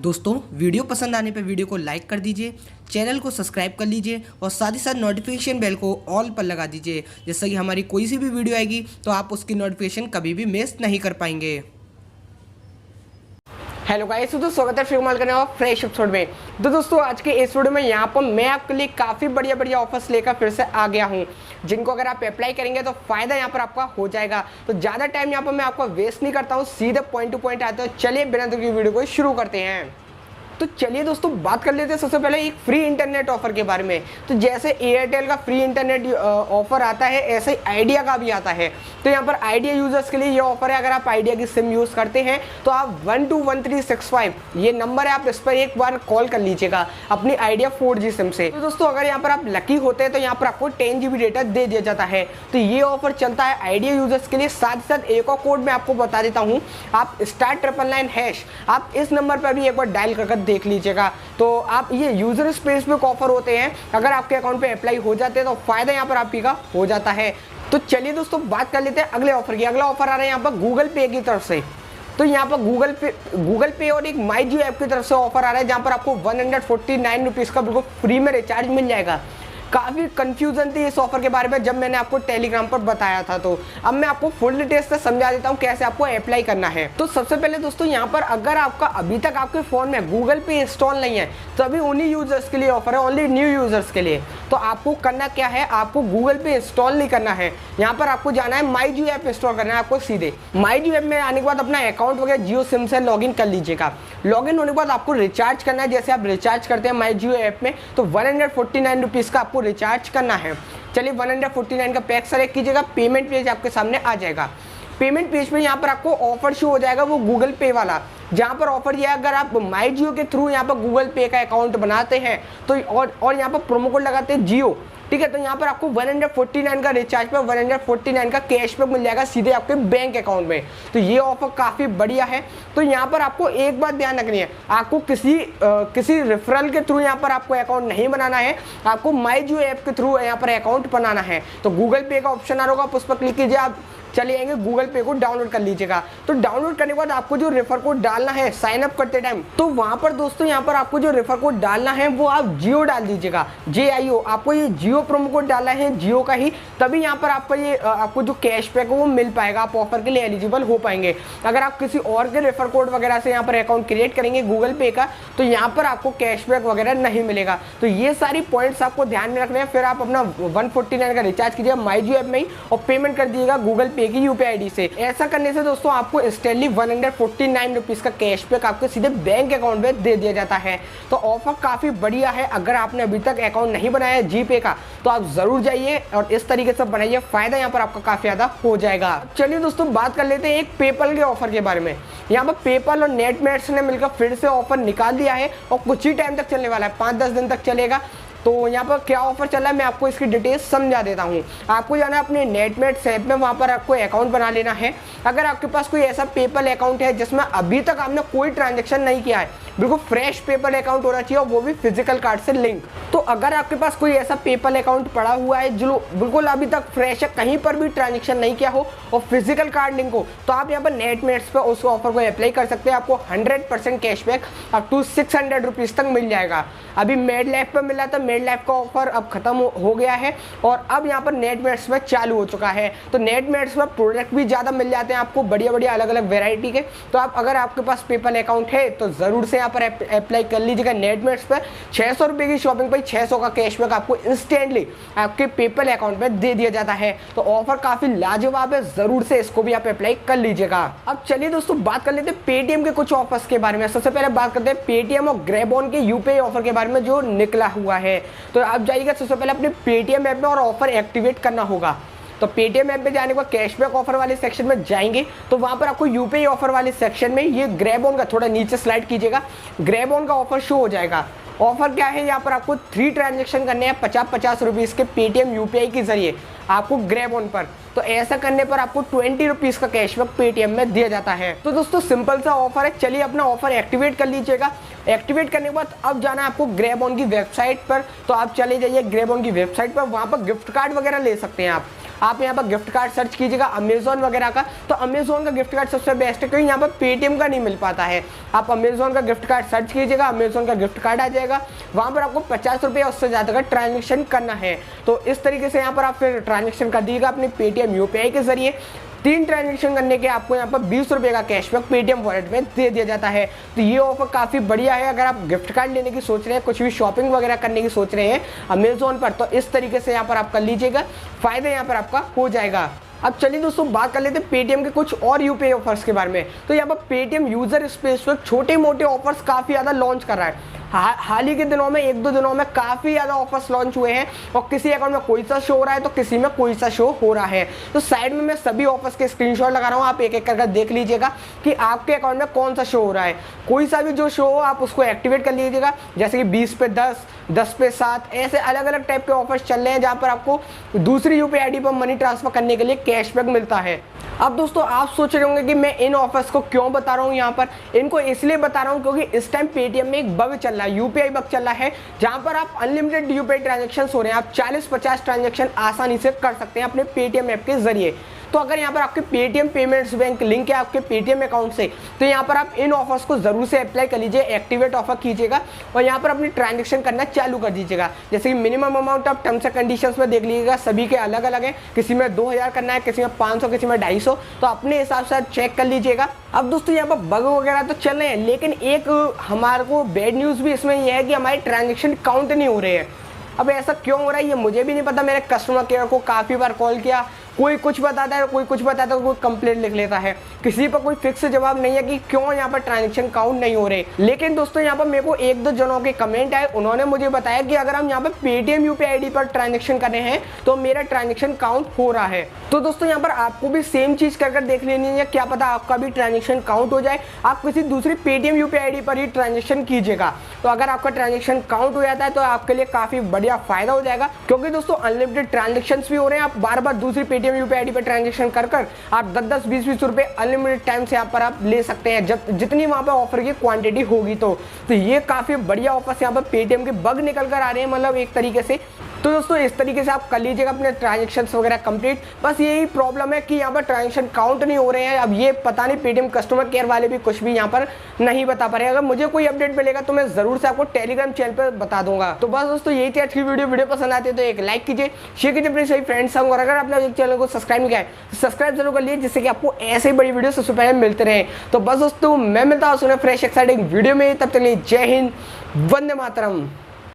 दोस्तों वीडियो पसंद आने पर वीडियो को लाइक कर दीजिए, चैनल को सब्सक्राइब कर लीजिए और साथ ही साथ नोटिफिकेशन बेल को ऑल पर लगा दीजिए, जिससे कि हमारी कोई सी भी वीडियो आएगी तो आप उसकी नोटिफिकेशन कभी भी मिस नहीं कर पाएंगे। हेलो गाइस, तो स्वागत है फिर कमाल करने वाला फ्रेश एपिसोड में। तो दोस्तों आज के इस वीडियो में यहाँ पर मैं आपके लिए काफ़ी बढ़िया ऑफर्स लेकर फिर से आ गया हूँ, जिनको अगर आप अप्लाई करेंगे तो फायदा यहाँ पर आपका हो जाएगा। तो ज़्यादा टाइम यहाँ पर मैं आपको वेस्ट नहीं करता हूँ, सीधे पॉइंट टू पॉइंट आते हैं। चलिए बिना देर के वीडियो को शुरू करते हैं। तो चलिए दोस्तों बात कर लेते हैं सबसे पहले एक फ्री इंटरनेट ऑफर के बारे में। तो जैसे एयरटेल का फ्री इंटरनेट ऑफर आता है, ऐसे ही आइडिया का भी आता है। तो यहाँ पर आइडिया यूजर्स के लिए ये ऑफर है। अगर आप आइडिया की सिम यूज करते हैं तो आप 121365 ये नंबर है, आप इस पर एक बार कॉल कर लीजिएगा अपनी आइडिया 4G सिम से। तो दोस्तों अगर यहाँ पर आप लकी होते हैं तो यहाँ पर आपको 10 GB डेटा दे दिया जाता है। तो ये ऑफर चलता है आइडिया यूजर्स के लिए। साथ ही साथ एक और कोड मैं आपको बता देता हूँ, आप *999# आप इस नंबर पर भी एक बार डायल कर देख लीजिएगा। तो आप ये यूजर स्पेसिफिक ऑफर होते हैं, अगर आपके अकाउंट पे अप्लाई हो जाते हैं तो फायदा यहाँ पर आप ही का हो जाता है। तो चलिए दोस्तों बात कर लेते हैं अगले ऑफर की। अगला ऑफर आ रहा है यहाँ पर गूगल पे की तरफ से। तो यहाँ पर गूगल पे और एक माई जियो ऐप की तरफ से ऑफर आ रहा है, जहाँ पर आपको 149 रुपीज़ का बिल्कुल फ्री में रिचार्ज मिल जाएगा। काफ़ी कंफ्यूजन थी इस ऑफर के बारे में जब मैंने आपको टेलीग्राम पर बताया था। तो अब मैं आपको फुल डिटेल्स से समझा देता हूँ कैसे आपको अप्लाई करना है। तो सबसे पहले दोस्तों यहाँ पर अगर आपका अभी तक आपके फ़ोन में गूगल पे इंस्टॉल नहीं है तो अभी उन्हीं यूजर्स के लिए ऑफर है, ओनली न्यू यूजर्स के लिए। तो आपको करना क्या है, आपको गूगल पे इंस्टॉल नहीं करना है, यहाँ पर आपको जाना है माई जियो ऐप इंस्टॉल करना है आपको सीधे। माई जियो ऐप में आने के बाद अपना अकाउंट वगैरह जियो सिम से लॉगिन कर लीजिएगा। लॉगिन होने के बाद आपको रिचार्ज करना है। जैसे आप रिचार्ज करते हैं माई जियो ऐप में तो 149 रुपीज़ का आपको रिचार्ज करना है। चलिए 149 का पैक सेलेक्ट कीजिएगा, पेमेंट पेज आपके सामने आ जाएगा। पेमेंट पेज पे यहाँ पर आपको ऑफर शो हो जाएगा, वो गूगल पे वाला, जहाँ पर ऑफर ये है अगर आप माई जियो के थ्रू यहाँ पर गूगल पे का अकाउंट बनाते हैं तो और यहाँ पर प्रोमो कोड लगाते हैं जियो, ठीक है, तो यहाँ पर आपको 149 का रिचार्ज पर 149 का कैशबैक मिल जाएगा सीधे आपके बैंक अकाउंट में। तो ये ऑफर काफ़ी बढ़िया है। तो यहाँ पर आपको एक बात ध्यान रखनी है, आपको किसी रेफरल के थ्रू यहाँ पर आपको अकाउंट नहीं बनाना है, आपको माई जियो ऐप के थ्रू यहाँ पर अकाउंट बनाना है। तो गूगल पे का ऑप्शन आ रहा होगा, आप उस पर क्लिक कीजिए, आप चले आएंगे गूगल पे को डाउनलोड कर लीजिएगा। तो डाउनलोड करने के बाद आपको जो रेफर कोड डालना है साइन अप करते टाइम, तो वहां पर दोस्तों यहाँ पर आपको जो रेफर कोड डालना है वो आप जियो डाल दीजिएगा, JIO। आपको ये जियो प्रोमो कोड डालना है, जियो का ही, तभी यहाँ पर आपको जो कैशबैक है वो मिल पाएगा, आप ऑफर के लिए एलिजिबल हो पाएंगे। अगर आप किसी और के रेफर कोड वगैरह से यहाँ पर अकाउंट क्रिएट करेंगे गूगल पे का तो यहाँ पर आपको कैशबैक वगैरह नहीं मिलेगा। तो ये सारी पॉइंट्स आपको ध्यान में रखने हैं। फिर आप अपना 149 का रिचार्ज कीजिएगा माई जियो ऐप में ही और पेमेंट कर दीजिएगा गूगल पे की UPI ID से। ऐसा करने से दोस्तों आपको इंस्टेंटली 149 रुपीज़ का कैशबैक आपको सीधे बैंक अकाउंट में दे दिया जाता है। तो ऑफर काफ़ी बढ़िया है। अगर आपने अभी तक अकाउंट नहीं बनाया है जीपे का तो आप ज़रूर जाइए और इस तरीके से बनाइए, फायदा यहाँ पर आपका काफ़ी ज़्यादा हो जाएगा। चलिए दोस्तों बात कर लेते हैं एक पेपल के ऑफर के बारे में। यहाँ पर पेपल और नेटमेट्स ने मिलकर फिर से ऑफर निकाल दिया है और कुछ ही टाइम तक चलने वाला है, 5-10 दिन तक चलेगा। तो यहाँ पर क्या ऑफर चल रहा है मैं आपको इसकी डिटेल्स समझा देता हूँ। आपको जाना है अपने नेटमेट्स ऐप में, वहाँ पर आपको अकाउंट बना लेना है। अगर आपके पास कोई ऐसा पेपल अकाउंट है जिसमें अभी तक आपने कोई ट्रांजैक्शन नहीं किया है, बिल्कुल फ्रेश पेपल अकाउंट होना चाहिए और वो भी फिजिकल कार्ड से लिंक। तो अगर आपके पास कोई ऐसा पेपल अकाउंट पड़ा हुआ है जो बिल्कुल अभी तक फ्रेश है, कहीं पर भी ट्रांजेक्शन नहीं किया हो और फिजिकल कार्ड लिंक हो, तो आप यहाँ पर नेटमेट्स पर उस ऑफर को अप्लाई कर सकते हैं। आपको 100% कैशबैक अप टू 600 रुपीज़ तक मिल जाएगा। अभी मेड लाइफ पर मिला था, मेड लाइफ का ऑफर अब खत्म हो गया है और अब यहाँ पर नेटमेट्स में चालू हो चुका है। तो नेटमेट्स में प्रोडक्ट भी ज़्यादा मिल जाते हैं आपको, बढ़िया अलग अलग वेराइटी के। तो आप अगर आपके पास पेपल अकाउंट है तो ज़रूर से यहाँ पर अप्लाई कर लीजिएगा। नेटमेट्स पर 600 रुपये की शॉपिंग पर 600 का कैशबैक आपको इंस्टेंटली आपके पेपल अकाउंट में दे दिया जाता है। तो ऑफर काफ़ी लाजवाब है, ज़रूर से इसको भी आप अप्लाई कर लीजिएगा। अब चलिए दोस्तों बात कर लेते हैं पेटीएम के कुछ ऑफर्स के बारे में। सबसे पहले बात करते हैं पेटीएम और ग्रैबऑन के UPI ऑफर के बारे में जो निकला हुआ है। तो आप जाइएगा सबसे पहले अपने पेटीएम ऐप में और ऑफर एक्टिवेट करना होगा। तो पेटीएम ऐप में जाने के बाद कैशबैक ऑफर वाले सेक्शन में जाएंगे तो वहां पर आपको UPI ऑफर वाले सेक्शन में ये ग्रैबऑन का, थोड़ा नीचे स्लाइड कीजिएगा, ग्रैबऑन का ऑफर शो हो जाएगा। ऑफर क्या है, यहाँ पर आपको 3 ट्रांजेक्शन करने हैं 50-50 रुपीज़ के पेटीएम UPI के जरिए आपको ग्रैबऑन पर। तो ऐसा करने पर आपको 20 रुपीज़ का कैशबैक पेटीएम में दिया जाता है। तो दोस्तों सिंपल सा ऑफर है, चलिए अपना ऑफर एक्टिवेट कर लीजिएगा। एक्टिवेट करने के बाद अब जाना है आपको ग्रैबऑन की वेबसाइट पर। तो आप चले जाइए ग्रैबऑन की वेबसाइट पर, वहाँ पर गिफ्ट कार्ड वगैरह ले सकते हैं आप। आप यहाँ पर गिफ्ट कार्ड सर्च कीजिएगा अमेजोन वगैरह का, तो अमेजोन का गिफ्ट कार्ड सबसे बेस्ट है क्योंकि यहाँ पर पेटीएम का नहीं मिल पाता है। आप अमेजोन का गिफ्ट कार्ड सर्च कीजिएगा, अमेजोन का गिफ्ट कार्ड आ जाएगा, वहाँ पर आपको 50 रुपये उससे ज़्यादा का ट्रांजेक्शन करना है। तो इस तरीके से यहाँ पर आप फिर ट्रांजेक्शन कर दीजिएगा अपने पेटीएम यूपीआई के जरिए। 3 ट्रांजेक्शन करने के आपको यहाँ पर 20 रुपये का कैशबैक पेटीएम वॉलेट में दे दिया जाता है। तो ये ऑफर काफ़ी बढ़िया है अगर आप गिफ्ट कार्ड लेने की सोच रहे हैं, कुछ भी शॉपिंग वगैरह करने की सोच रहे हैं अमेजोन पर, तो इस तरीके से यहाँ पर आप कर लीजिएगा, फायदा यहाँ पर आपका हो जाएगा। अब चलिए दोस्तों बात कर लेते हैं पेटीएम के कुछ और यूपीआई ऑफर्स के बारे में। तो यहाँ पर पेटीएम यूजर स्पेसिफिक छोटे मोटे ऑफर्स काफ़ी ज़्यादा लॉन्च कर रहा है। हाल ही के दिनों में 1-2 दिनों में काफ़ी ज़्यादा ऑफर्स लॉन्च हुए हैं और किसी अकाउंट में कोई सा शो हो रहा है तो किसी में कोई सा शो हो रहा है। तो साइड में मैं सभी ऑफर्स के स्क्रीनशॉट लगा रहा हूँ, आप एक एक करके देख लीजिएगा कि आपके अकाउंट में कौन सा शो हो रहा है। कोई सा भी जो शो हो आप उसको एक्टिवेट कर लीजिएगा, जैसे कि 20 पे 10, 10 पे 7, ऐसे अलग अलग टाइप के ऑफर्स चल रहे हैं जहाँ पर आपको दूसरी यूपीआई आईडी पर मनी ट्रांसफर करने के लिए कैशबैक मिलता है। अब दोस्तों आप सोच रहे होंगे कि मैं इन ऑफर्स को क्यों बता रहा हूँ यहाँ पर, इनको इसलिए बता रहा हूँ क्योंकि इस टाइम पेटीएम में एक बग चल रहा है, यूपीआई बग चल रहा है, जहाँ पर आप अनलिमिटेड यूपीआई ट्रांजैक्शन हो रहे हैं। आप 40-50 ट्रांजैक्शन आसानी से कर सकते हैं अपने पेटीएम ऐप के जरिए। तो अगर यहाँ पर आपके पेटीएम पेमेंट्स बैंक लिंक है आपके पेटीएम अकाउंट से, तो यहाँ पर आप इन ऑफर्स को जरूर से अप्लाई कर लीजिए, एक्टिवेट ऑफर कीजिएगा और यहाँ पर अपनी ट्रांजैक्शन करना चालू कर दीजिएगा। जैसे कि मिनिमम अमाउंट आप टर्म्स एंड कंडीशंस में देख लीजिएगा, सभी के अलग अलग है, किसी में 2000 करना है, किसी में 500, किसी में 250, तो अपने हिसाब से चेक कर लीजिएगा। अब दोस्तों यहाँ पर बग वगैरह तो चल रहे हैं, लेकिन एक हमारे को बैड न्यूज़ भी इसमें यह है कि हमारे ट्रांजेक्शन काउंट नहीं हो रहे हैं। अब ऐसा क्यों हो रहा है ये मुझे भी नहीं पता, मेरे कस्टमर केयर को काफ़ी बार कॉल किया, कोई कुछ बताता है, कोई कुछ बताता है, कोई कंप्लेंट लिख लेता है, किसी पर कोई फिक्स जवाब नहीं है कि क्यों यहाँ पर ट्रांजेक्शन काउंट नहीं हो रहे। लेकिन दोस्तों यहाँ पर मेरे को 1-2 जनों के कमेंट आए, उन्होंने मुझे बताया कि अगर हम यहाँ पर Paytm UPI ID per transaction कर रहे हैं तो मेरा ट्रांजेक्शन काउंट हो रहा है। तो दोस्तों यहाँ पर आपको भी सेम चीज़ कर देख लेनी है, क्या पता आपका भी ट्रांजेक्शन काउंट हो जाए। आप किसी दूसरी पेटीएम यूपीआई आईडी पर ही ट्रांजेक्शन कीजिएगा, तो अगर आपका ट्रांजेक्शन काउंट हो जाता है तो आपके लिए काफ़ी बढ़िया फायदा हो जाएगा, क्योंकि दोस्तों अनलिमिटेड ट्रांजेक्शन भी हो रहे हैं। आप बार बार दूसरी Paytm UPI ID per transaction कर आप 10-10, 20-20 रुपए अनलिमिटेड टाइम से यहाँ पर आप ले सकते हैं, जितनी वहाँ पे ऑफर की क्वांटिटी होगी। तो ये काफ़ी बढ़िया ऑफर्स यहाँ पर पेटीएम के बग निकल कर आ रहे हैं, मतलब एक तरीके से। तो दोस्तों इस तरीके से आप कर लीजिएगा अपने ट्रांजेक्शन्स वगैरह कंप्लीट। बस यही प्रॉब्लम है कि यहाँ पर ट्रांजेक्शन काउंट नहीं हो रहे हैं। अब ये पता नहीं पेटीएम कस्टमर केयर वाले भी कुछ भी यहाँ पर नहीं बता पा रहे हैं। अगर मुझे कोई अपडेट मिलेगा तो मैं जरूर से आपको टेलीग्राम चैनल पर बता दूंगा। तो बस दोस्तों यही थी आज की वीडियो पसंद आती है तो एक लाइक कीजिए, शेयर कीजिए अपने सही फ्रेंड्स संग, और अगर आपने चैनल को सब्सक्राइब नहीं किया है तो सब्सक्राइब जरूर कर लीजिए, जिससे कि आपको ऐसे ही बड़ी वीडियो सबसे पहले मिलते रहे। तो बस दोस्तों मैं मिलता हूँ फ्रेश एक्साइटिंग वीडियो में, तब तक के लिए जय हिंद, वंदे मातरम।